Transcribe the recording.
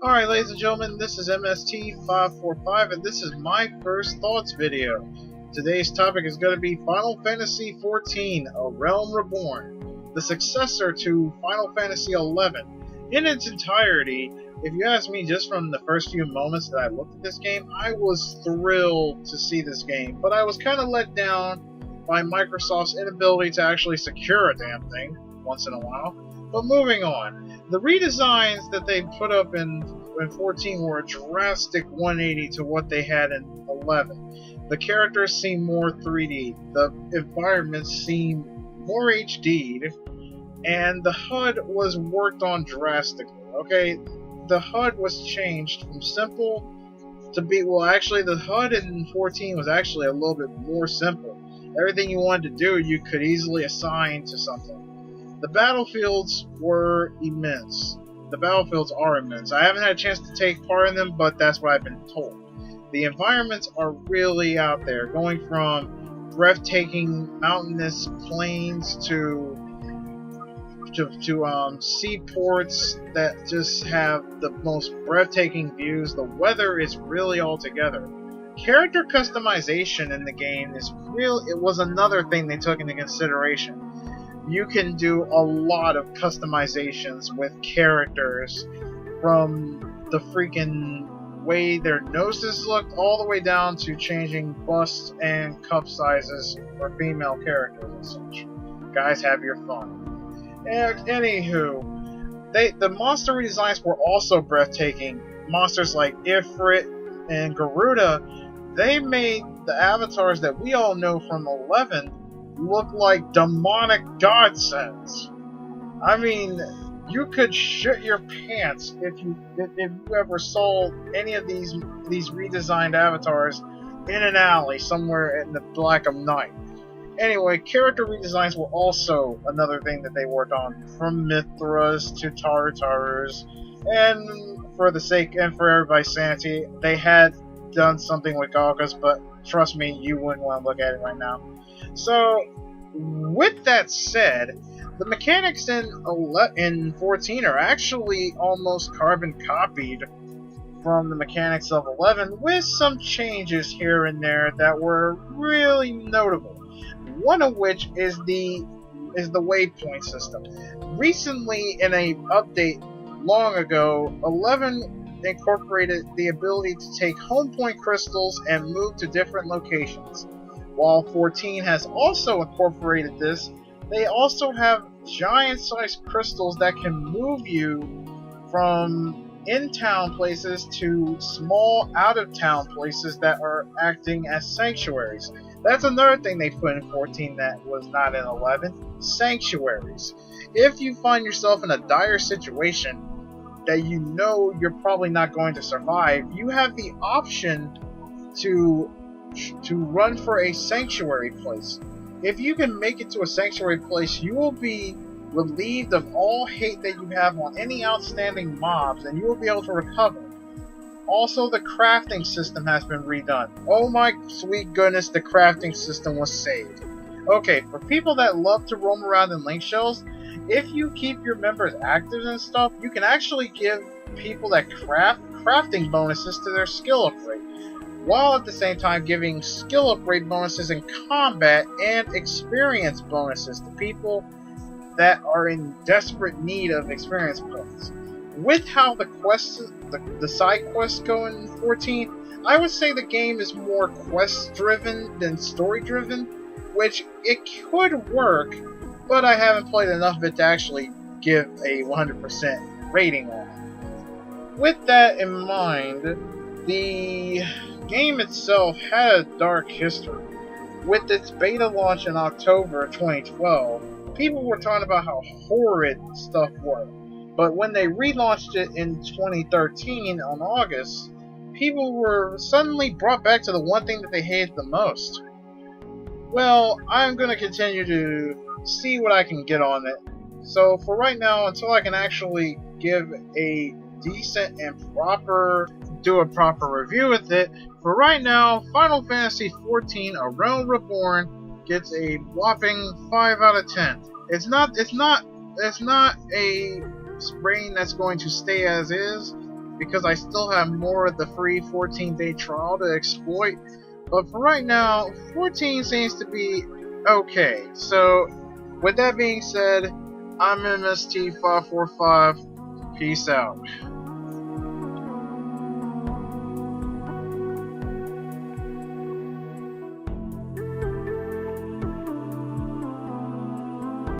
Alright, ladies and gentlemen, this is MST545, and this is my first thoughts video. Today's topic is going to be Final Fantasy XIV, A Realm Reborn, the successor to Final Fantasy XI. In its entirety, if you ask me, just from the first few moments that I looked at this game, I was thrilled to see this game, but I was kind of let down by Microsoft's inability to actually secure a damn thing once in a while. But moving on, the redesigns that they put up in 14 were a drastic 180 to what they had in 11. The characters seem more 3D, the environments seem more HD'd, and the HUD was worked on drastically. Okay, the HUD was changed from simple to be, well, actually the HUD in 14 was actually a little bit more simple. Everything you wanted to do, you could easily assign to something. The battlefields were immense. The battlefields are immense. I haven't had a chance to take part in them, but that's what I've been told. The environments are really out there, going from breathtaking mountainous plains to seaports that just have the most breathtaking views. The weather is really all together. Character customization in the game is real. It was another thing they took into consideration. You can do a lot of customizations with characters, from the freaking way their noses looked all the way down to changing busts and cup sizes for female characters and such. Guys, have your fun. And anywho, the monster redesigns were also breathtaking. Monsters like Ifrit and Garuda, they made the avatars that we all know from 11 look like demonic godsends. I mean, you could shit your pants if you ever saw any of these redesigned avatars in an alley somewhere in the black of night. Anyway, character redesigns were also another thing that they worked on, from Mithras to Tartarus, and for the sake and for everybody's sanity, they had done something with Galgas, but trust me, you wouldn't want to look at it right now. So, with that said, the mechanics in 14 are actually almost carbon copied from the mechanics of 11, with some changes here and there that were really notable. One of which is the waypoint system. Recently, in an update long ago, 11 incorporated the ability to take home point crystals and move to different locations. While 14 has also incorporated this, they also have giant-sized crystals that can move you from in-town places to small out-of-town places that are acting as sanctuaries. That's another thing they put in 14 that was not in 11. Sanctuaries. If you find yourself in a dire situation that you know you're probably not going to survive, you have the option to run for a sanctuary place. If you can make it to a sanctuary place, you will be relieved of all hate that you have on any outstanding mobs, and you will be able to recover. Also, the crafting system has been redone. Oh my sweet goodness, the crafting system was saved. Okay, for people that love to roam around in link shells, if you keep your members active and stuff, you can actually give people that crafting bonuses to their skill upgrade, while at the same time giving skill upgrade bonuses in combat and experience bonuses to people that are in desperate need of experience points. With how the side quests go in 14, I would say the game is more quest driven than story driven, which it could work, but I haven't played enough of it to actually give a 100% rating on it. With that in mind, the game itself had a dark history. With its beta launch in October 2012, people were talking about how horrid stuff was. But when they relaunched it in 2013 on August, people were suddenly brought back to the one thing that they hated the most. Well, I'm going to continue to see what I can get on it. So for right now, until I can actually give a decent and do a proper review with it, for right now, Final Fantasy XIV, A Realm Reborn gets a whopping 5 out of 10. It's not a rating that's going to stay as is, because I still have more of the free 14-day trial to exploit. But for right now, 14 seems to be okay. So, with that being said, I'm MST545. Peace out.